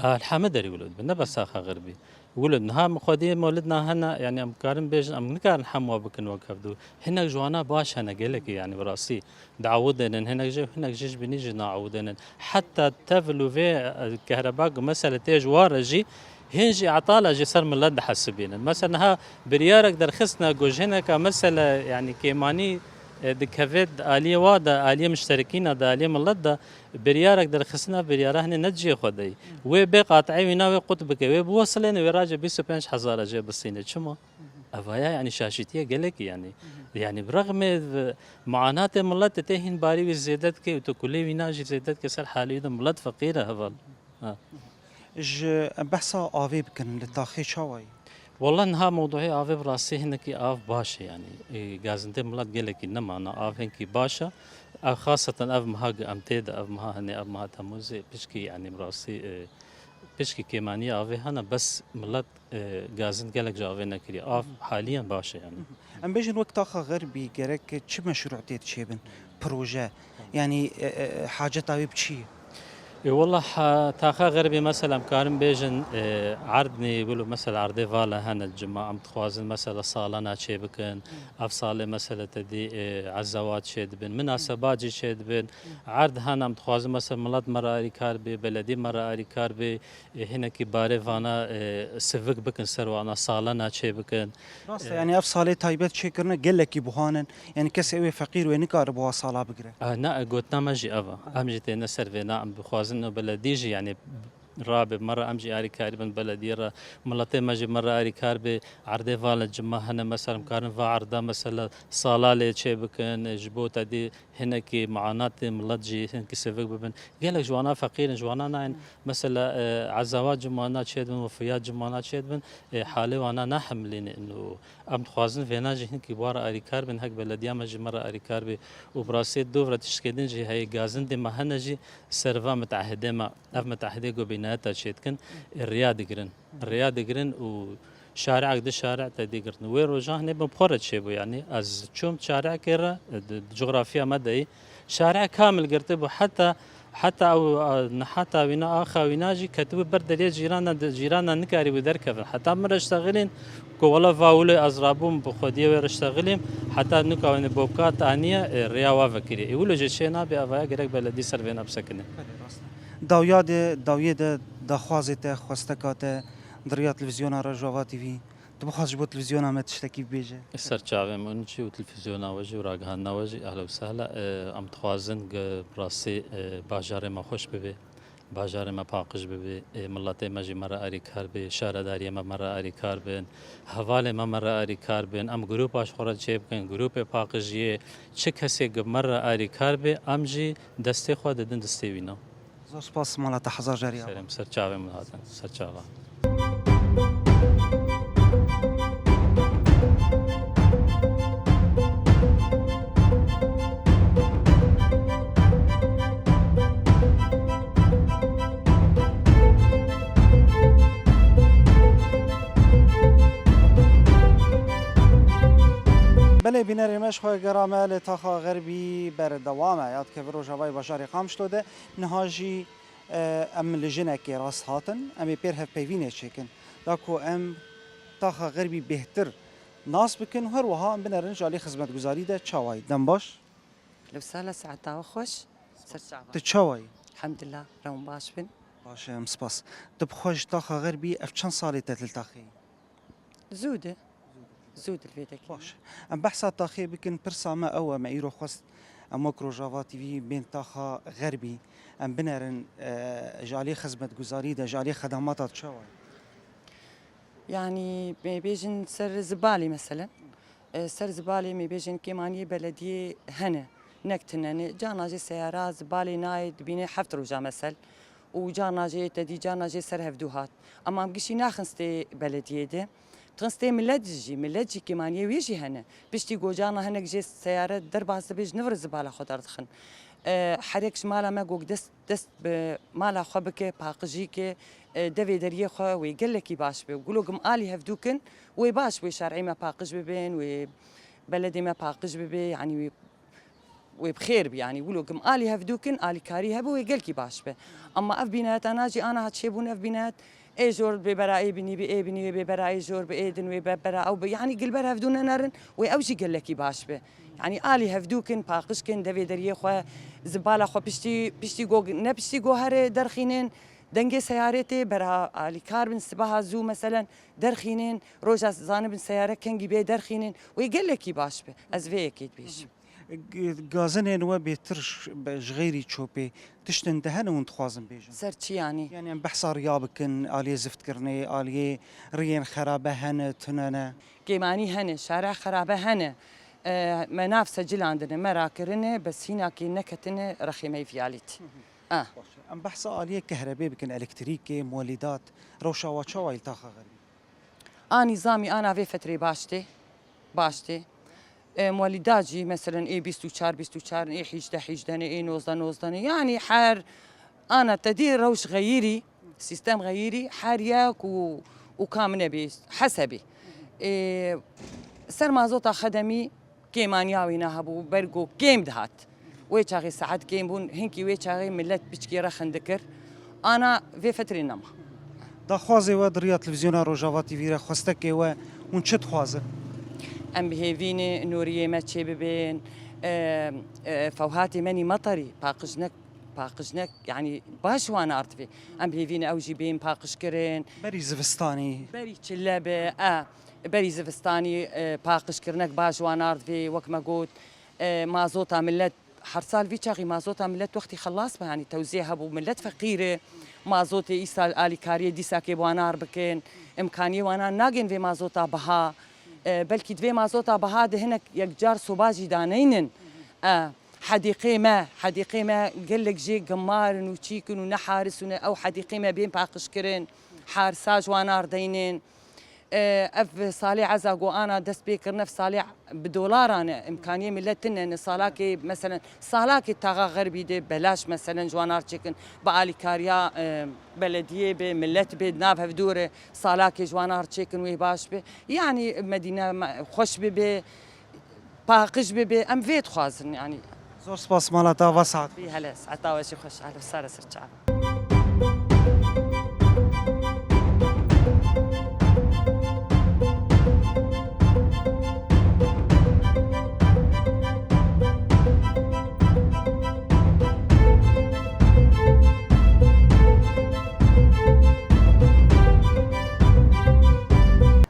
الحمد لله ولد بنا بس اخا غربي ولد نها مخدي مولدنا هنا يعني ام كارن بيج ام نكارن حموا بكن وكفدو هنا جوانا باش هنا قالك يعني براسي دعودن هنا جي هنا جيش بنيجي نعودن حتى تفلو في الكهرباء مساله تجوار جي هنجي عطاله جسر من لد حسبين مثلا ها بريارك درخصنا جوج هنا كمساله يعني كيماني دكافيد آلية وادا آلية مشتركين دا آلية ملدا بريارك درخصنا برياره هنا نجي خدي وبقاطعي ويناوي قطبك وبوصلين وراجع 25,000 جاي بالصينة شما أفايا يعني شاشتية قالك يعني برغم معاناة ملد تتهين باري وزيادات كي وتكلي ويناجي زيادات كسر حالي ملد فقيرة هفل
ج بحثا آوي بكن لتاخي شاوي
والله انها موضوعي آفي براسي هنكي آف باشا يعني غازنتي ملاد قالك انما انا آف هنكي باشا خاصة اف مها امتيد اف مها هني اف مها تموزي بشكي يعني براسي بشكي كيمانية آفي هنا بس ملاد غازنت قالك جاوي نكري آف حاليا باشا يعني
ام بيجن وقت اخا غربي جرك تش مشروع تشيبن بروجي يعني حاجه طبيب تشي
والله تاخا غربي مثلا كارم بيجن عرضني يقولوا مثلا عرضي فالا هنا الجماعة عم تخوازن مثلا صالنا شي بكن اف صالة مثلا تدي عزوات شيد بن مناسبات شيد بن عرض هنا عم تخوازن مثلا ملاد مرة اري كاربي بلدي مرة اري كاربي هنا كي باري فانا سفك بكن سروانا صالنا شي بكن
يعني اف صالة تايبت شي كرنا قال لك بوهانن يعني كسي فقير وين كاربوا صالة بقرا
نا قلت ماجي افا امجي تينا سيرفينا عم بخوازن انه بلديجي يعني رابع مرة امجي اري كاربن بلديرة ملتي ماجي مرة اري كاربي عرضي فال جمع هنا مثلا كارن فا عرضا مثلا صالة شي بكن جبوتا دي هنا كي معاناة ملتجي هنا كي سيفك ببن قالك جوانا فقير جوانا ناين مثلا عزوات جمعنا شيد بن وفيات جمعنا شيد بن حالي وانا نحملين انه ام خوازن فينا جي هنا كي بارا اري كاربن هك بلديا ماجي مرة اري كاربي وبراسي دوفرة تشكيدن جي هاي غازن دي ما هنا جي سيرفا متعهدة ما اف متعهدة جو بيناتها شيتكن الرياض جرن وشارع قد شارع تدي قرن وين رجاه هنا بمخرج شيبو يعني از شوم شارع كيرا الجغرافيا مدى شارع كامل قرتبو حتى او نحتا وينا اخا ويناجي كتب برد لي جيرانا نكاري ودركف حتى مر اشتغلين كو والله فاولي ازرابهم بخوديه ورشتغلين حتى نكاون بوكات انيه رياوا فكري يقولوا جشينا بافايا غيرك بلدي سرفينا بسكنه
داویاد دخوازت خواستکات دریا تلویزیون رجوا تیوی تو بخواست جبو تلویزیون هم تشتکی بیجه
السر شعبي منشي وتلفزيون وجه وراجعنا وجه اهلا وسهلا ام تخوازن براسي باجار ما خوش ببي باجار ما باقش ببي ملاتي ماجي مرة اري كار بي شارع داري ما مرة اري كار بين حواله ما مرة اري كار بين ام جروب اشخورت شيب كان جروب باقش يه چه کسی مرة اري كار بي امجي دستي خو ددن دستي وينا
زور سپاس مالا تحضر جریا
سلام سر شعبي من هذا سر شعبي
بله بینر مش خواه گرامه لتاخا غربی بر دوامه یاد که برو جوای باشاری قام شده نهاجی ام لجنه که راست هاتن امی پیر هف پیوینه چکن داکو ام تاخا غربی بهتر ناس بکن هر وها ام بنرن جالی خدمت گزاری ده چاوای دم باش
لو سهلا ساعتها خوش سر شعبان
تچاوای
الحمد لله روم باش بن
باشه ام سپاس تبخوش تاخا غربی اف چند سالی تتلتاخی
زوده زود الفيدك
باش ام بحثا تاخي بكن برسا ما او ما ايرو خست ام روجافا تي في بين تاخا غربي ام بنرن جالي خدمه گزاري ده جالي خدمات تشاوي
يعني بيجن سر زبالي مثلا سر زبالي بيجن كيماني بلدية هنا نكتنا جانا جي سيارة زبالي نايد بيني حفت روجا مثل وجانا جي تدي جانا جي سر هفدوهات اما مقشي ناخنستي بلدية ده تغنستي ملجي كيماني ويجي هنا بيشتي جانا هنا جي سيارة دربها سبيج نفر زبالة خضر دخن حريكش مالا ما جوك دست مالا خبكة باقجيكة دفي دريه خو ويقلكي باش بي وقولوا قم آلي هفدوكن ويباش وشارعي ما باقج ببين وبلدي ما باقج ببي يعني وبخير يعني يقولوا قم آلي هفدوكن آلي كاري هبو ويقلكي باش بي أما أف بينات أنا جي أنا هتشيبون أف بينات اي جور ببرائي بني بي بني ببرائي جور بايدن وببرا او يعني قلبر هفدونا نارن واوجي قلكي باش بي يعني آلي هفدوكن باقشكن دفي دريه خو زباله خو بشتي جو نبشتي جو هر درخينين دنگي سيارتي برا آلي كار بن سباها زو مثلا درخينين روجا زانب سياره كنجي بي درخينين ويقلكي باش بي از في اكيد بيش
غازنين و بيترش بغيري تشوبي تشتن دهن ونتخوازن بيجن
سرتشي يعني
ام بحثا ريابكن آلية زفت كرني آلية ريين خرابة هن تنانا
كيماني هنا شارع خرابه هنا مناف سجل عندنا مراكرنا بس هنا كي نكتنا رخيمي فياليت
ام بحثا آلية كهرباء بكن الكتريكي مولدات روشا واتشا يلتاخا غربي
نظامي انا في فتره باشتي مولداجي مثلا اي 24 اي 11 اي 19 يعني حار انا تدير روش غيري سيستم غيري حارياك وكامنه بيس حسبي سر مازوتا خدمي كيمانياوي نهبو برغو كيم دهات ويشاغي ساعات كيم بون هنكي ويشاغي ملت بشكي رخن ذكر انا في فتره نما
دا خوازي و دريا تلفزيون روجافا تي في خواستك و ونشد خوازه
ام بهيفيني نوريه ما تشي ببين فوهاتي ماني مطري باقجنك يعني باش وانا ارتفي ام بهيفيني اوجي بين باقش كرين
بري زفستاني
بري تشلابه بري زفستاني باقش كرنك باش وانا ارتفي وك ما قلت مازوتا ملت حرصال في شاغي مازوتا ملت وقتي خلاص يعني توزيعها بو ملت فقيره مازوتي ايسال الي كاريه دي ساكي بوانار بكين امكانيه وانا ناقن في مازوتا بها بلكي دوي مازوتا بها ده هناك يكجار صباجي دانينن حديقي ما قال لك جي قمار وتشيكن ونحارس او حديقي ما بين باقش كرين حارساج وانار دينين اف صالح عزاقو انا دست بيكر نفس صالح بدولار انا امكانيه ملتنا ان صالاكي مثلا صالاكي تاغا غربي دي بلاش مثلا جوانار تشيكن بالي كاريا بلديه بملت بناف هفدوره صالاكي جوانار تشيكن ويباش بي يعني مدينه خوش بي باقش بي ام فيت خوازن يعني
زور سباس مالاتا وسعت
في هلا ساعتا وشي خوش على ساره سرچا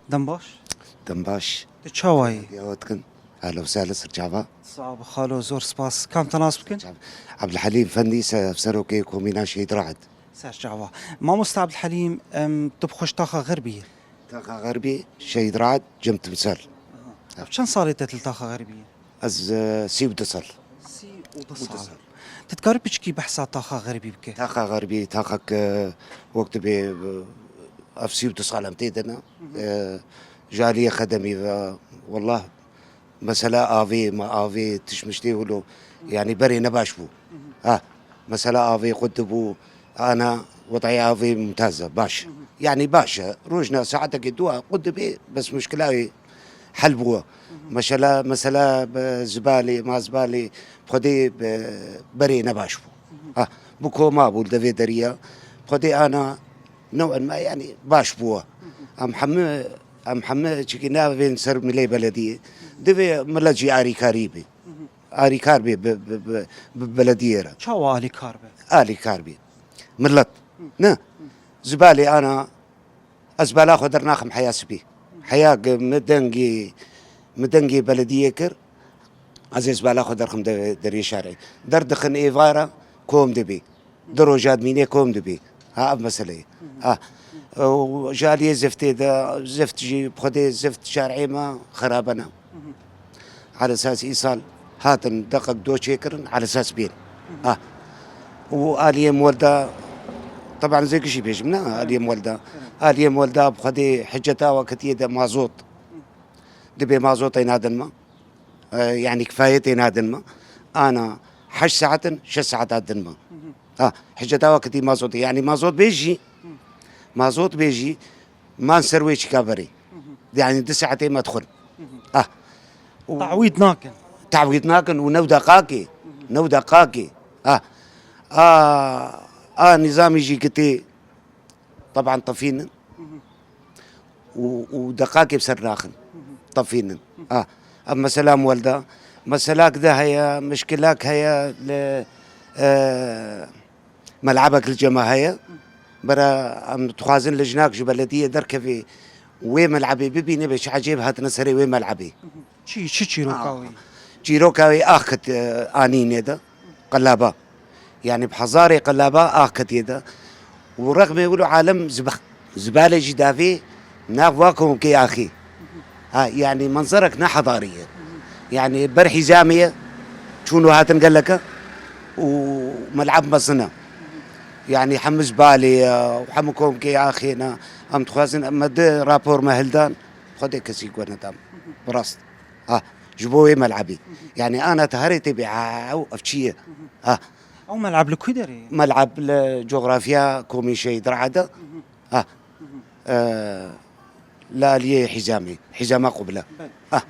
دنباش
دنباش
تشاوي
ياوتكن اهلا وسهلا سرجعبا
صعب خالو زور سباس كم تناسبكن
عبد الحليم فندي سفسروكي كومينا شهيد رعد
سرجعوا ما مست عبد الحليم تبخش طاقة غربية
طاقة غربي شهيد رعد جمت مثال
شن صارت الطاقة غربية؟
از سي ودصل
سي ودصل تتقارب بشكي بحثا طاقة غربي بكي
طاقة غربي طاقة وقت بي اف سي ودصل امتيدنا جالية خدمي والله مسألة آفي ما آفي تشمشتي ولو يعني بري نباشبو مسألة آفي قدبو أنا وضعي آفي ممتازة باش يعني باشا روجنا ساعتك الدواء قدبي بس مشكلة حلبوه مسألة زبالي ما زبالي بخدي بري نباشبو بكو ما بول دفي دريا بخدي أنا نوعا ما يعني باشبوه أم حمد شكينا بين سر ملي بلدية دفي ملاجي آري كاربي ببلدية
شو آلي كاربة؟
آلي كاربي ملت نا زبالي أنا أزبالة خدر ناخم حياسبي حياة مدنجي بلدية كر عزيز بالا خد رقم دري شارعي دردخن إيفارا كوم دبي دروجات ميني كوم دبي ها مسألة وجالي زفتي دا زفت جي بخدي زفت شارعي ما خرابنا على أساس إيصال هاتن دقق دو شيكرن على أساس بين وآلية مولدة طبعا زي كل شيء بيجمنا آلية مولدة بخدي حجتها وكتيدة مازوت دبي مازوت ينادن ما يعني كفاية ينادن ما أنا 6 ساعات أدن ما حجتها وكتي مازوت يعني مازوت بيجي ما نسرويش كابري يعني 9 ساعتين ما أدخل
تعويض ناكن
ونو دقاقي نظام يجي كتي طبعا طفينا ودقاقي بسر ناخن طفينا اما سلام والده مسلاك ده هي مشكلاك هي ملعبك الجماهير برا ام تخازن لجناك جبلديه دركفي وين ملعبي بيبي نبي عجيب هات نسري وين ملعبي
شي روكاوي
جيروكاوي اخت انين يدا قلابه يعني بحزاري قلابه اخت يدا ورغم يقولوا عالم زباله جدافي نافواكم كي اخي يعني منظرك نا حضاريه يعني برحي زاميه شنو هاتن قال لك وملعب مصنع يعني حمز بالي وحمكم كي اخينا ام تخازن مد رابور مهلدان خدي كسي قونا دام براست جبوي ملعبي يعني انا تهريتي بعاو افشيه
او ملعب لكودري
ملعب الجغرافيا كومي شي درعده لا لي حزامه قبله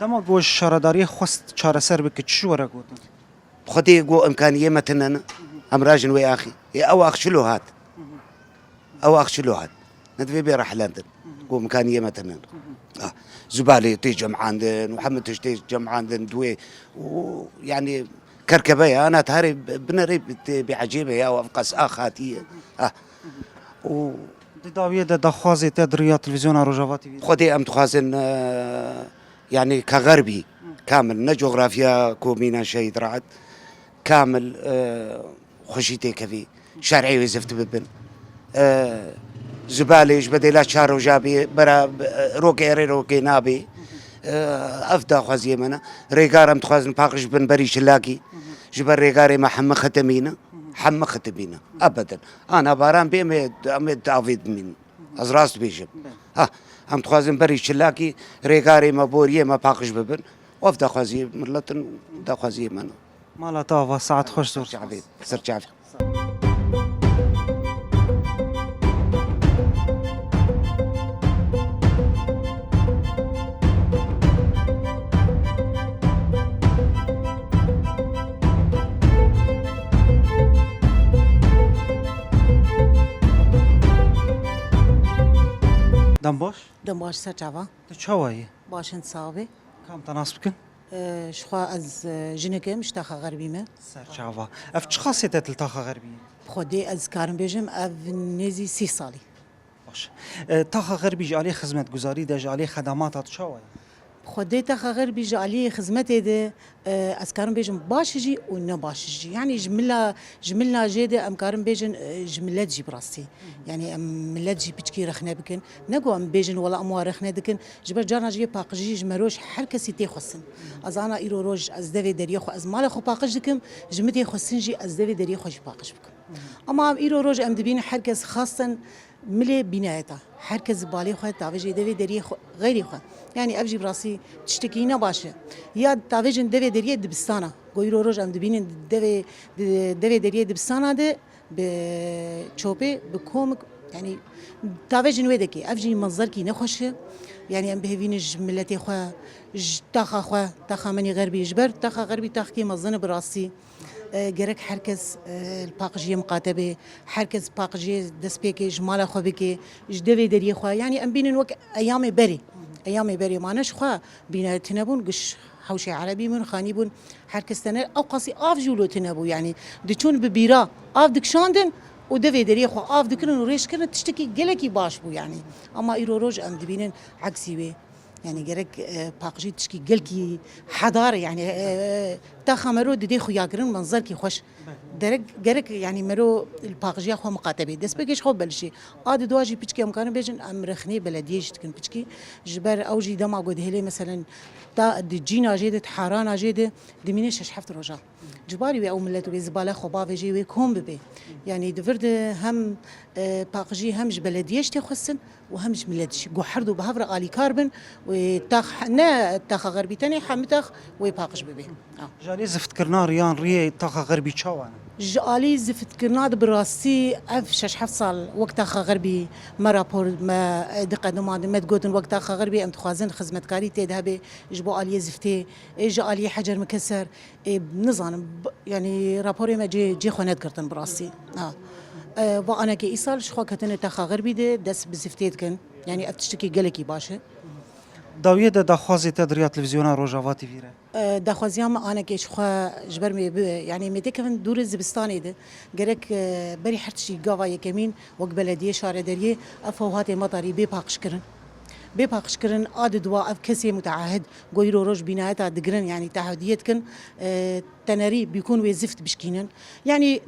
دما گوش شارداری خواست چاره سر بك چشو ورا گوت
خدي جو امكانيه متنن امراجن ويا اخي او اخشلو هات ندفي بيرح لندن جو امكانيه متنن زبالي تيجم عندن وحمد تيجم عندن دوي ويعني كركبيه انا تهري بنري بعجيبه يا وافقس اخاتيه و
داویه دخوازه تدريات تلفزيون روجافا تي في
خدي ام تخازن يعني كغربي كامل نجغرافيا كومينا شيء درعت كامل خشيتي كفي شارعي وزفت ببن زبالي بدي لا شارو جابي برا روكي نابي افدا خوازي منا ريغار ام تخازن باقش بن بري شلاكي جبر ريغاري ما حم ختمينا ابدا انا باران امد دافيد من ازراس بيجم ام تخازن بري شلاكي ريغاري ما بوريه ما باقش ببن وافدا خوازي ملتن دا خوازي منا
مالا طافا ساعات خوش زور
سرجعفي
دم باش
سرچاوا
تشوي
باشن صاوي
كم تناسبكن
شخوا از جنكم مشتاخ غربي ما
سرچاوا اف خاصيته تلتاخ غربي
خودي از كارم بيجم اف نزي 6 سالي
باش تاخ غربي جالي خدمت گزاري ده جالي خدمات تشوي
خودي تاخ غربي جالي خدمت ده از كارم بيجم باشجي و باشجي يعني جملة جيده ام كارم بيجن جملة جي براسي يعني ام ملت جي بتشكي رخنا بكن نقو ام بيجن ولا ام رخنا دكن جبر جانا جي باقجي جمروش هر كسي تي خصن از انا ايرو روج از دوي دري خو از مال خو باقج دكم جمتي خصن جي از دوي دري خو باقج بكم اما ام ايرو روج ام دبين هر كس خاصا ملي بنايته هر كس بالي خو تاوجي دوي دري خو غيري خو يعني ابجي براسي تشتكينا باشه يا تاوجن دوي دري دبستانه غيرو روج ام دبين دوي دري دبستانه ده بچوبه بكومك يعني تاوجن ويدكي افجي منظر كي نخوش يعني ام بهوينج ملتي خو تاخا مني غربي جبر تاخا غربي تاخكي مزن براسي جرك حركز الباقجي مقاتبه حركز باقجي دسبيكي جمال خو بكي جدوي دري خو يعني ام بين وك ايام بري ما نشخوا بين تنبون قش حوشي عربي من خاني بون حركز تنر او قاسي اف جولو تنبو يعني دچون ببيرا اف دكشاندن ودوي دري خو اف دكن وريش كن تشتكي جلكي باش بو يعني اما ايرو روج ام دبينن عكسي بي يعني جرك باقجي تشكي قلكي حضارة يعني تاخا مرو دي خويا قرن منظر كي خوش جرك يعني مرو الباقجي اخو مقاتبه دس بكيش خو بلشي اد دواجي بيشكي امكان بيجن امرخني بلديه تكن بيشكي جبر اوجي دما قد هلي مثلا تا دجينا جيده حارانا جيده دمينيش شحفت رجا جباري وي او ملت وي زباله خو بافيجي وي كوم ببي يعني دفرد هم باقجي همج بلديش تخسن وهمج ملتش قحردو بهفر الي كاربن وتاخ نا تاخ غربي تاني حمتاخ ويباقش ببي
جالي زفت كرنا ريان ريه طاقه غربي تشاوان
جالي زفت كرناد براسي اف شش حف صال وقت اخا غربي ما رابور ما دقه نماد ما تقولن وقت اخا غربي ام تخازن خدمتكاري تذهبي جبو الي زفتي جالي حجر مكسر بنظام يعني رابوري ما جي خونات كرتن براسي وانا كي ايصال شخوا كتن تاخا غربي دس بزفتيت كن يعني افتشتكي قلكي باشا
داویه ده دخوازی تدریا تلویزیون روجاواتی ویره
دخوازيام انا كيش خوا جبر يعني متكفن دور الزبستاني ده جرك بري حرتشي قاوا يكمين وق بلديه شارع دريه افوهات مطري بيباقش كرن بيباقش كرن اد دوا اف كسي متعهد غيرو روج بنايات دقرن يعني تعهديت كن تناري بيكون وزفت بشكينن يعني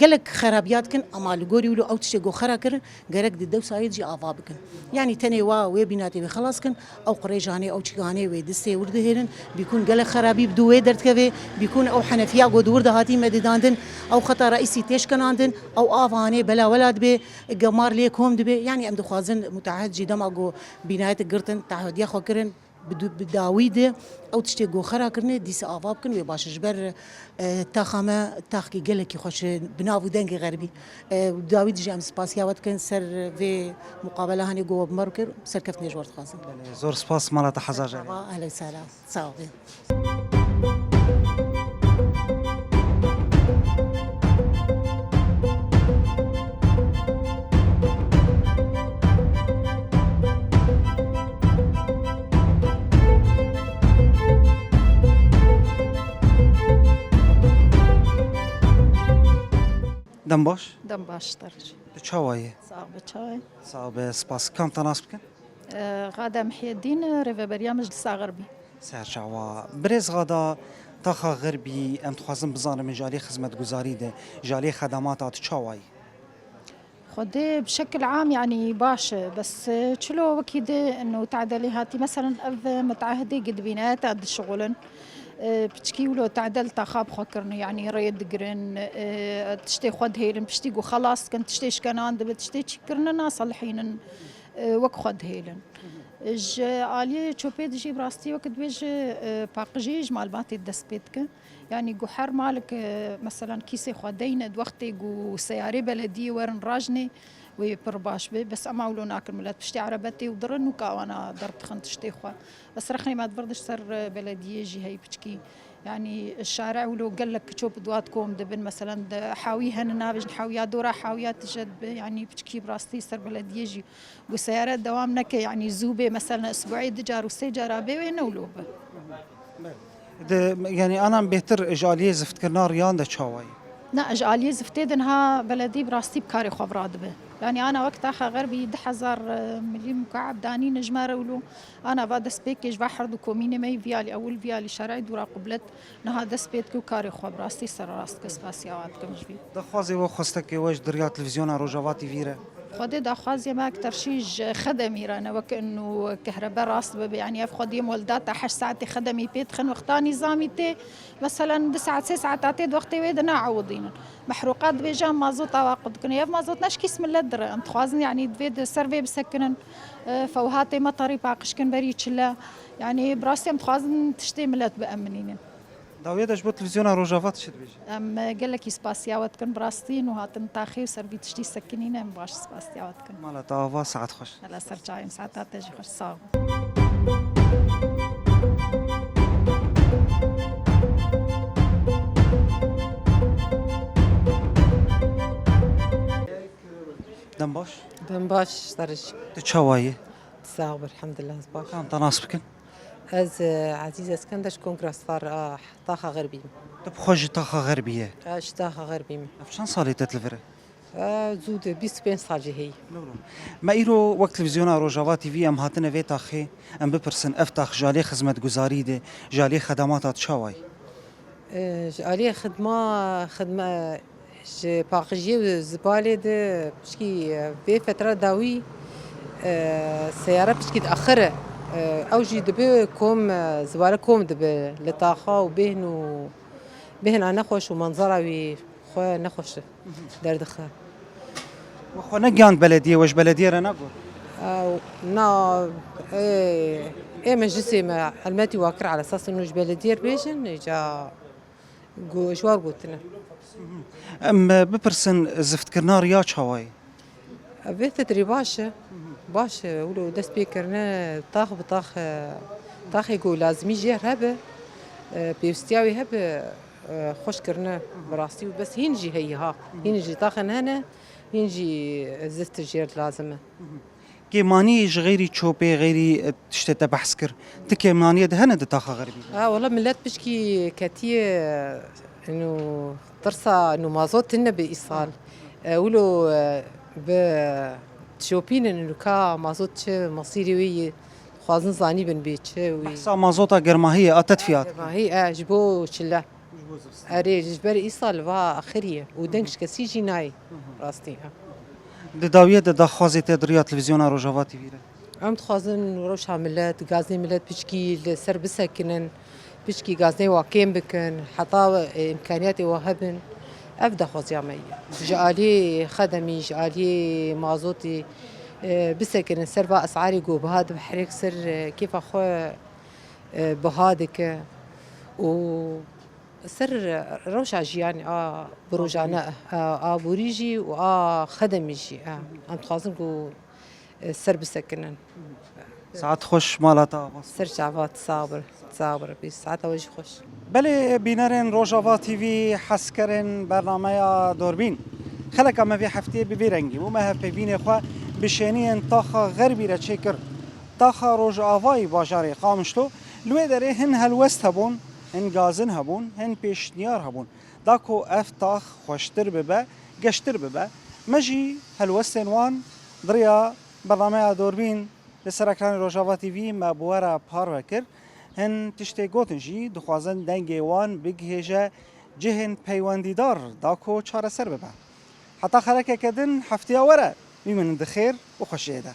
قالك خرابيات كن اما لغوري ولو او تشي جو خرا كرن قالك دو سايد جي افابكن يعني تاني وي بيناتي خلاص كن او قريجاني او تشغاني وي دستي ورد هيرن بيكون قالك خرابي بدو ويدرت كفي بيكون او حنفيا قد ورد هاتي مدداندن او خطا رئيسي تيش كناندن او افاني بلا ولاد بي قمار ليكم دبي يعني ام دخوازن متعهد جي دماغو بينات قرتن تعهد ياخو كرن بداويده او تشتي جو خرا كرني ديس افاب كن وباش جبر تاخما تاخكي قالك خوش بنافو دنگ غربي داويد جام سباسيا وات كان سر في مقابله هاني جو بمركر سر كفني جورت خاصه
زور سپاس مالا تحزاج
اهلا وسهلا صافي
دم باش
دم باش درج
تشاوایه
صعب چای
صعب سپاس کام تناسب کن
غاده محي الدين ريفا بريامج لسا غربي
سهر شعوا برز غدا طاقه غربي ام تخوازم بزانم من جالي خدمت گزاري ده جالي خدمات تشاوای
خدي بشكل عام يعني باشا بس شلو وكيد انه تعدلي هاتي مثلا اذ متعهدي قد بينات قد شغلن بتشكي ولو تعدل تخاب خكرن يعني ريد قرن تشتي خد هيلن بشتي جو خلاص كنت تشتيش كان عند بتشتي شكرنا ناس الحين وك خد هيلن ج علي تشوبيد جي براستي وقت بيج باقجيج مال باتي دسبيتك يعني جو حر مالك مثلا كيسي خدين دوختي جو سياري بلدي ورن راجني ويبرباش بي بس اما ولو ناكل ملات بشتي عربتي ودرن وكا وانا درت خنت شتي خوا بس رخني ما تبردش سر بلديه جي هي بتشكي يعني الشارع ولو قال لك تشوف دواتكم دبن مثلا حاويها نابج حاويات دورا حاويات جد يعني بتشكي براستي سر بلديه جي وسيارات دوام نك يعني زوبه مثلا اسبوعي دجار وسيجاره بي وينولوبه
يعني انا بهتر اجاليه زفت كرنا ريان ده تشاوای
لا اجاليه زفتيدنها بلدي براستي بكاري خبرات به يعني انا وقتها غربي 10,000 مليون مكعب داني نجمار ولو انا بعد سبيكيج بحر كوميني مي فيالي اول فيالي شارع دورا قبلت نها دسبيت كاري خبراستي سر راست كسباسيات كمجبي
دخوازي وخستك وجه دريا تلفزيون روجاواتي فيره
خدي دخوازي ما اكثر شيء خدمي رانا وكانه كهرباء راس يعني افخدي مولدات 10 ساعات خدمي بيت خن وقتا نظامي تي مثلا 9 ساعات وقتي ويدنا عوضين محروقات بيجام مازوت واقد كنا يف مازوت ناش كيس من لدر انت خوازن يعني دفيد سيرفي بسكنن فوهاتي مطري باقش كن بريتشلا يعني براستي متخوازن تشتي ملات بامنين
داوية داش بو تلفزيون روجافات شد بيجي
ام قال لك سباسياوات كن براستين وهاتن تاخي وسربي تشتي سكنين ام باش سباسياوات كن
مالا تافا ساعات خوش
لا سرجاي ساعات تجي خوش صاغ
دم باش
دم باش درج
تشاوایه
صعب الحمد لله باش
كام تناسب كن
از عزيز اسكندر كونغرس فار طاخه غربي
تبخوش طاقه غربيه
اش طاخه غربي
افشان صالي تتلفره
زود 25 سال هي
ما ایرو وقت تلویزیون روجاوا تیوی ام هاتنه وی تاخی ام بپرسن افتاخ جالی خدمت گزاری ده جالی خدمات چاوای
جالي خدمة باقجي زبالة ده بشكي في فترة داوي سيارة بشكي تأخر أو جي دبي كوم زبالة كوم دبي لطاخة بهن أنا خوش ومنظرة وي خويا نخوش دردخة
وخو نگیان بلدیه وش بلدیه را نگو
نا إيه مجلسي ما علماتي واكر على أساس إنه جبلدير بيجن جا جوار قلتنا
ام بپرسن زفت کرنا ریا چاوای
في تدري باشا ولو دست بيكرنا طاخ بطاخ طاخ يقول لازم يجي هبه بيستياوي هبه خوش كرنا براستي بس هينجي هي هينجي طاخن هنا هينجي زفت الجير لازمه
كيماني غيري تشوبي غيري تشتت بحث كر تكيماني ده هنا تاخا غربي
والله ملات بشكي كاتيه انه طرسه انه مازوت لنا بايصال ولو بتشوبين انه كا مازوت مصيري وي خوازن زاني بن بيتش وي
سا مازوتا جرماهيه اتدفيات
ما هي جبو شله اري جبر ايصال وا اخريه ودنكش كسيجي ناي راستي
داويه دا خوازي تدريا تلفزيون روجاوا تي فيرا
عم تخازن روش عملات غازني ملات بشكي سر بسكنن بشكي غازني واكيم بكن حطا امكانياتي وهبن افدا خوزي عمي جالي خدمي جالي مازوتي بسكن سر با اسعاري جو بهذا بحريك سر كيف اخو بهادك و سر روش عجياني بروجانا بوريجي خدمي جي عم تخازن جو سر بسكنن
ساعات خوش مالتا
سر شعبات صابر بس ساعات وجه خوش
بله بینرین روجاوا تیوی حس کرن برنامه دوربین خلک اما في هفته ببیرنگی و ما هفته بین خوا بشینی تاخا غربی را چکر تاخا روجاوای باجاری قامشتو لوی داره هن هلوست هبون هن گازن هبون هن پیشنیار هبون داکو اف تاخ خوشتر ببه گشتر ببه مجی هلوستن وان دریا برنامه دوربین لسرکران روجاوا تیوی ما بوارا پار وکر هن تشتی گوتن جی دخوازن دنگی وان بگهیجه جهن پیوندیدار داکو چاره سر ببه حتی خلکه کدن هفته وره میمونن دخیر و خوشیده